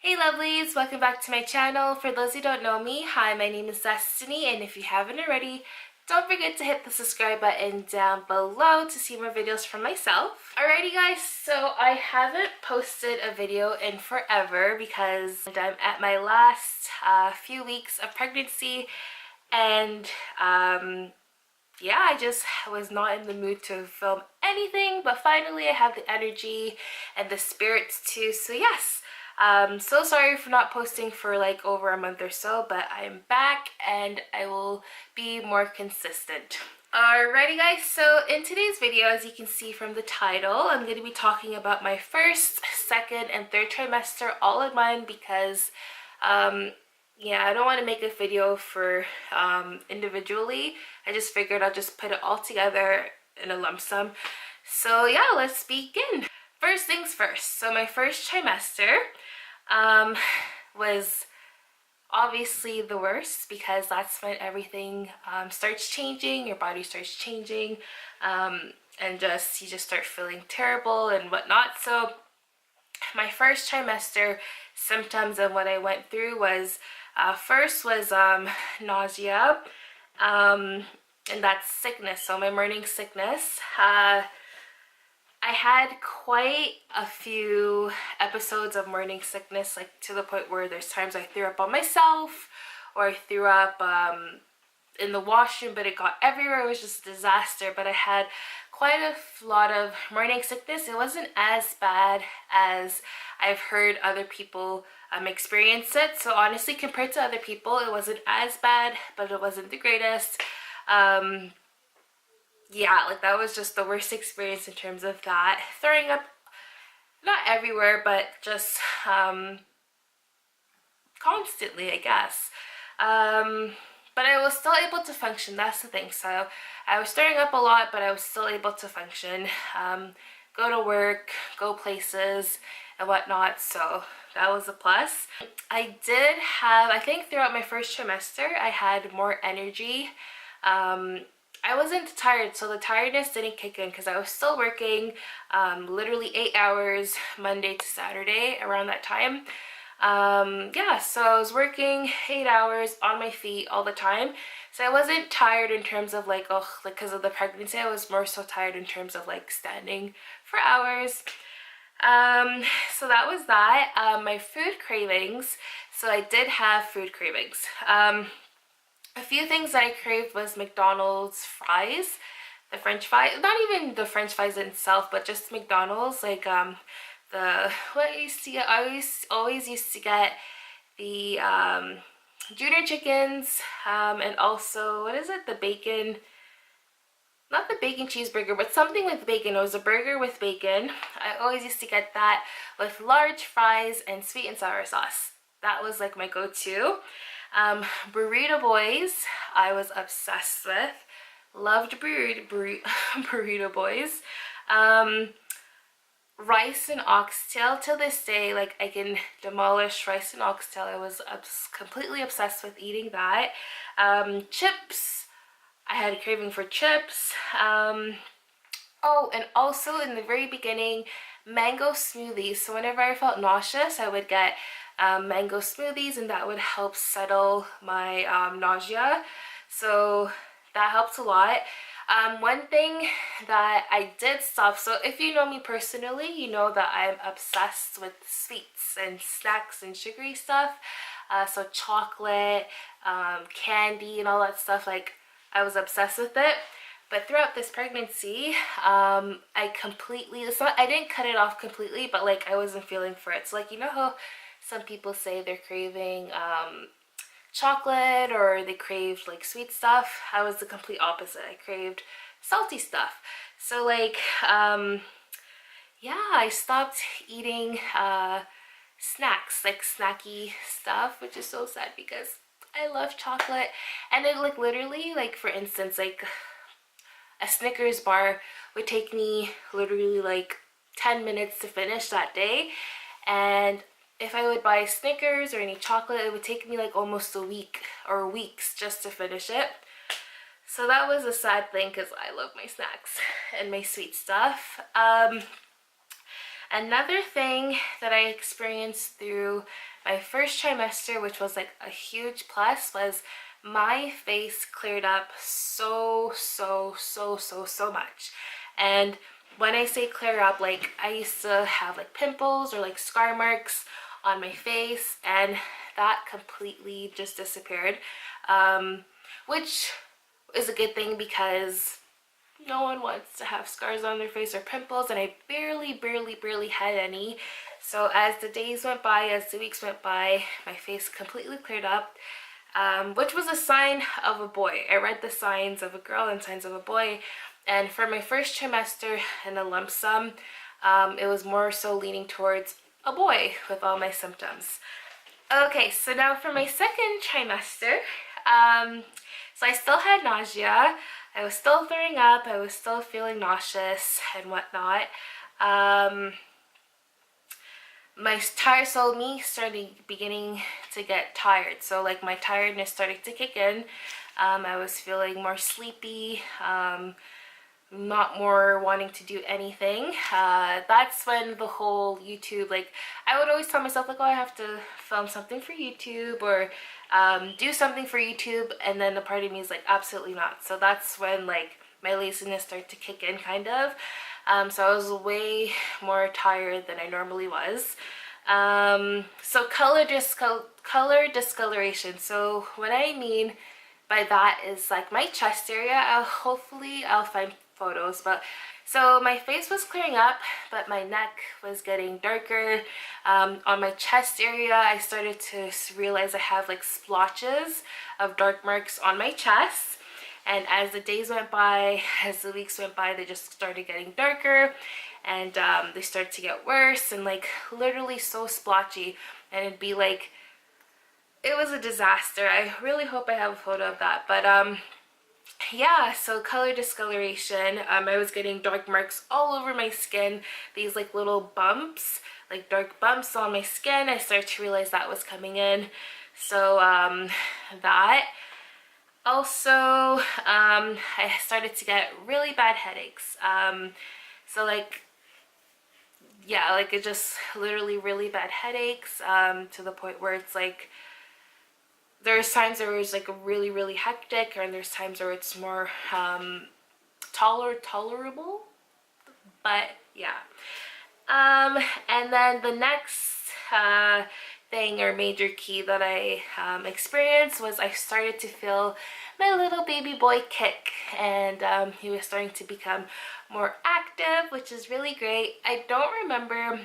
Hey lovelies, welcome back to my channel. For those who don't know me, hi, my name is Destiny, and if you haven't already, don't forget to hit the subscribe button down below to see more videos from myself. Alrighty guys, so I haven't posted a video in forever because I'm at my last few weeks of pregnancy, and yeah, I just was not in the mood to film anything, but finally I have the energy and the spirits to, so yes. So sorry for not posting for like over a month or so, but I'm back and I will be more consistent. Alrighty guys, so in today's video, as you can see from the title, I'm going to be talking about my first, second, and third trimester all in one because yeah, I don't want to make a video for individually. I just figured I'll just put it all together in a lump sum. So yeah, let's begin. First things first, so my first trimester was obviously the worst because that's when everything starts changing, your body starts changing, and you just start feeling terrible and whatnot. So my first trimester symptoms and what I went through was first was nausea, and that's sickness. So my morning sickness. I had quite a few episodes of morning sickness, like to the point where there's times I threw up on myself or I threw up in the washroom, but it got everywhere. It was just a disaster. But I had quite a lot of morning sickness. It wasn't as bad as I've heard other people experience it. So honestly, compared to other people, it wasn't as bad, but it wasn't the greatest. Yeah, like that was just the worst experience in terms of that. Throwing up, not everywhere, but just constantly, I guess. But I was still able to function, that's the thing. So I was throwing up a lot, but I was still able to function. Go to work, go places, and whatnot, so that was a plus. I did have, I think throughout my first trimester, I had more energy. I wasn't tired, so the tiredness didn't kick in because I was still working literally 8 hours Monday to Saturday around that time. Yeah, so I was working 8 hours on my feet all the time, so I wasn't tired in terms of like, oh, like because of the pregnancy. I was more so tired in terms of like standing for hours. So that was that. My food cravings, so I did have food cravings. A few things that I craved was McDonald's fries, the French fries, not even the French fries itself, but just McDonald's, like what I used to get, I always used to get the junior chickens, and also, what is it, the bacon, not the bacon cheeseburger, but something with bacon. It was a burger with bacon. I always used to get that with large fries and sweet and sour sauce. That was like my go-to. Burrito boys, I was obsessed with. Loved burrito boys. Rice and oxtail, till this day, like I can demolish rice and oxtail. I was completely obsessed with eating that. Chips, I had a craving for chips. Oh, and also in the very beginning, mango smoothies. So whenever I felt nauseous, I would get mango smoothies, and that would help settle my nausea. So that helps a lot. One thing that I did stop, so if you know me personally, you know that I'm obsessed with sweets and snacks and sugary stuff. So chocolate, candy, and all that stuff, like I was obsessed with it. But throughout this pregnancy, I completely, I didn't cut it off completely, but like I wasn't feeling for it. So like, you know how some people say they're craving chocolate or they craved like sweet stuff? I was the complete opposite. I craved salty stuff. So like, yeah, I stopped eating snacks, like snacky stuff, which is so sad because I love chocolate. And it like literally, like for instance, like a Snickers bar would take me literally like 10 minutes to finish that day, and if I would buy Snickers or any chocolate, it would take me like almost a week or weeks just to finish it. So that was a sad thing because I love my snacks and my sweet stuff. Another thing that I experienced through my first trimester, which was like a huge plus, was my face cleared up so much. And when I say clear up, like I used to have like pimples or like scar marks on my face, and that completely just disappeared, which is a good thing because no one wants to have scars on their face or pimples, and I barely had any. So as the days went by, as the weeks went by, my face completely cleared up, which was a sign of a boy. I read the signs of a girl and signs of a boy, and for my first trimester and a lump sum, it was more so leaning towards a boy with all my symptoms. Okay, so now for my second trimester, so I still had nausea, I was still throwing up, I was still feeling nauseous and whatnot. My tired, so me starting beginning to get tired, so like my tiredness started to kick in. I was feeling more sleepy, not more wanting to do anything. That's when the whole YouTube, like I would always tell myself like, oh, I have to film something for YouTube or do something for YouTube, and then a part of me is like, absolutely not. So that's when like my laziness started to kick in, kind of. So I was way more tired than I normally was. So color discoloration. So what I mean by that is like my chest area. Hopefully I'll find photos, but so my face was clearing up, but my neck was getting darker. On my chest area, I started to realize I have like splotches of dark marks on my chest. And as the days went by, as the weeks went by, they just started getting darker, and they started to get worse and like literally so splotchy, and it'd be like, it was a disaster. I really hope I have a photo of that. But yeah, so color discoloration. I was getting dark marks all over my skin, these like little bumps, like dark bumps on my skin. I started to realize that was coming in. So that. Also, I started to get really bad headaches. So like, yeah, like it just literally really bad headaches, to the point where it's like, there's times where it's like really hectic, and there's times where it's more tolerable. But yeah. And then the next thing or major key that I experienced was I started to feel my little baby boy kick, and he was starting to become more active, which is really great. I don't remember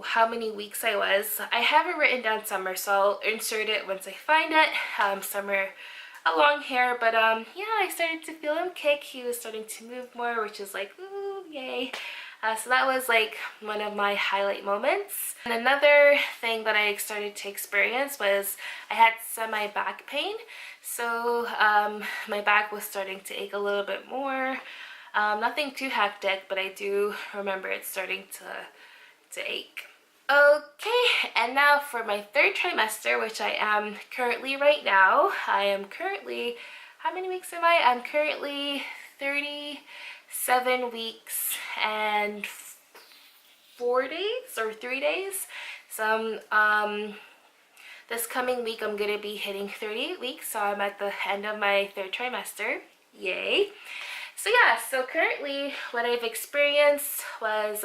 how many weeks I was. I haven't written down summer, so I'll insert it once I find it, somewhere along here. But yeah, I started to feel him kick. He was starting to move more, which is like, ooh, yay. So that was like one of my highlight moments. And another thing that I started to experience was I had semi-back pain. So my back was starting to ache a little bit more. Nothing too hectic, but I do remember it starting to ache. Okay, and now for my third trimester, which I am currently right now. I am currently, how many weeks am I? I'm currently 37 weeks and 4 days or 3 days. So this coming week I'm gonna be hitting 38 weeks, so I'm at the end of my third trimester. Yay. So yeah, so currently what I've experienced was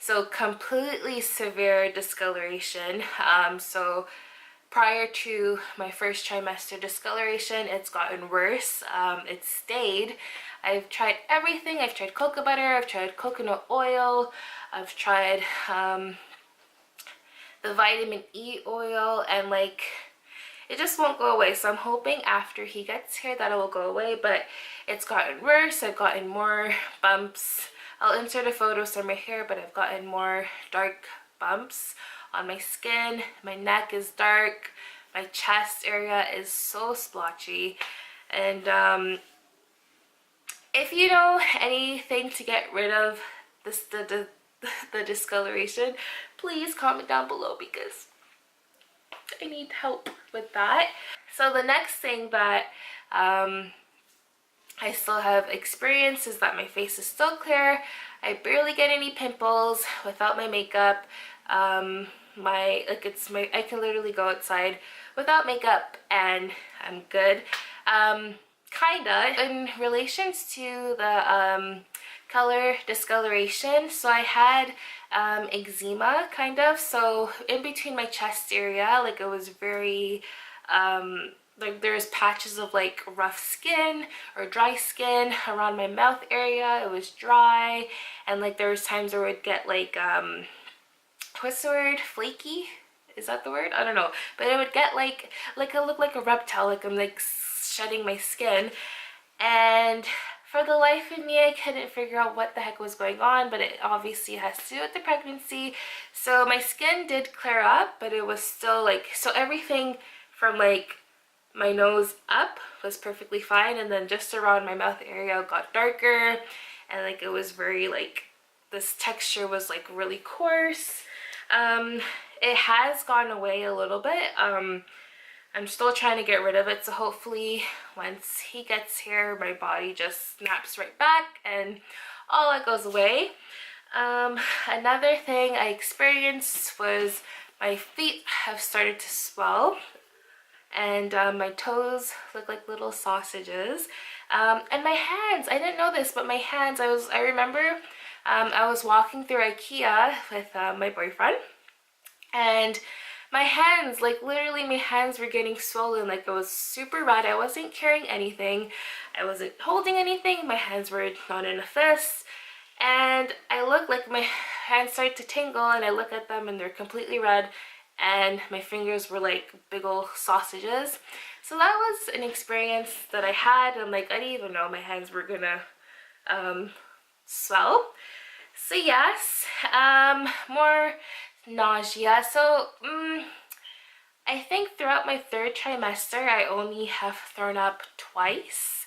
so completely severe discoloration. So prior to my first trimester discoloration, it's gotten worse. It stayed. I've tried everything. I've tried cocoa butter, I've tried coconut oil, I've tried the vitamin E oil, and like it just won't go away. So I'm hoping after he gets here that it will go away, but it's gotten worse. I've gotten more bumps. I'll insert a photo somewhere here, but I've gotten more dark bumps on my skin. My neck is dark. My chest area is so splotchy. And if you know anything to get rid of this, the discoloration, please comment down below because I need help with that. So the next thing that I still have experienced is that my face is still clear. I barely get any pimples without my makeup. I can literally go outside without makeup and I'm good. Kinda in relations to the color discoloration, so I had eczema kind of, so in between my chest area, like it was very like there's patches of like rough skin or dry skin around my mouth area. It was dry, and like there was times where it would get like what's the word, flaky, is that the word? I don't know, but it would get like I look like a reptile, like I'm like shedding my skin. And for the life of me, I couldn't figure out what the heck was going on, but it obviously has to do with the pregnancy. So my skin did clear up, but it was still like, so everything from like my nose up was perfectly fine, and then just around my mouth area got darker, and like it was very like, this texture was like really coarse. It has gone away a little bit. I'm still trying to get rid of it, so hopefully once he gets here, my body just snaps right back and all that goes away. Another thing I experienced was my feet have started to swell, and my toes look like little sausages. And my hands, I didn't know this, but my hands, I remember I was walking through IKEA with my boyfriend, and my hands, like literally my hands were getting swollen, like it was super red. I wasn't carrying anything, I wasn't holding anything, my hands were not in a fist, and I look like my hands start to tingle, and I look at them and they're completely red, and my fingers were like big old sausages. So that was an experience that I had. I'm like, I didn't even know my hands were gonna swell. So yes, more nausea. So I think throughout my 3rd trimester I only have thrown up twice.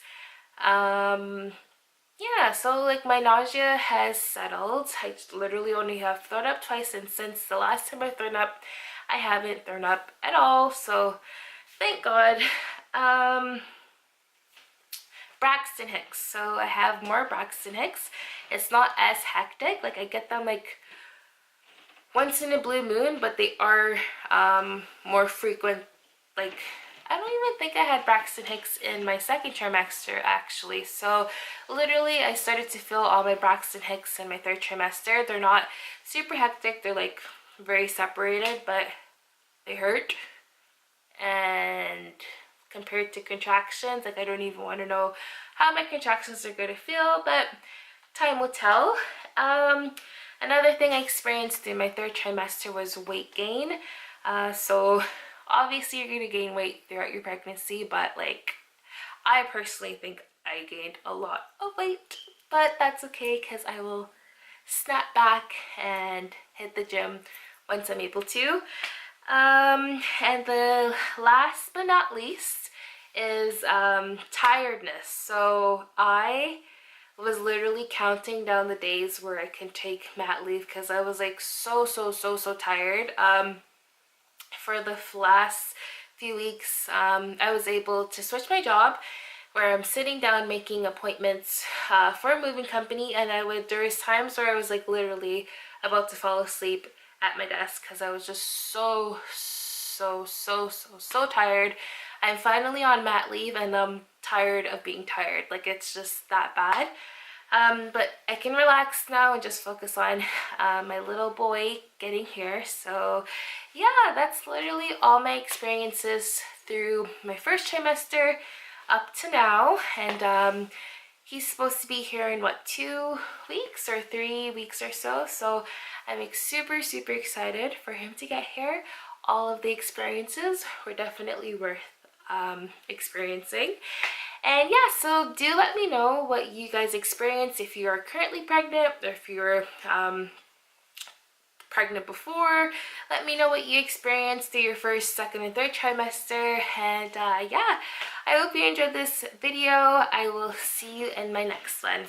Yeah, so like my nausea has settled. I literally only have thrown up twice, and since the last time I've thrown up, I haven't thrown up at all, so thank God. Braxton Hicks. So I have more Braxton Hicks. It's not as hectic, like I get them like once in a blue moon, but they are more frequent. Like I don't even think I had Braxton Hicks in my 2nd trimester actually. So literally I started to feel all my Braxton Hicks in my 3rd trimester. They're not super hectic, they're like very separated, but they hurt. And compared to contractions, like I don't even want to know how my contractions are going to feel, but time will tell. Another thing I experienced in my 3rd trimester was weight gain. So obviously you're going to gain weight throughout your pregnancy, but like I personally think I gained a lot of weight, but that's okay because I will snap back and hit the gym once I'm able to. And the last but not least is tiredness. So I was literally counting down the days where I can take mat leave because I was like so tired. For the last few weeks, I was able to switch my job where I'm sitting down making appointments for a moving company, and there was times where I was like literally about to fall asleep at my desk because I was just so tired. I'm finally on mat leave and I'm tired of being tired. Like it's just that bad. But I can relax now and just focus on my little boy getting here. So yeah, that's literally all my experiences through my 1st trimester up to now. And he's supposed to be here in what, 2 weeks or 3 weeks or so. So I'm like super excited for him to get here. All of the experiences were definitely worth experiencing. And yeah, so do let me know what you guys experience if you are currently pregnant or if you were pregnant before. Let me know what you experienced through your 1st, 2nd, and 3rd trimester. And yeah, I hope you enjoyed this video. I will see you in my next one.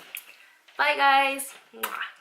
Bye guys. Mwah.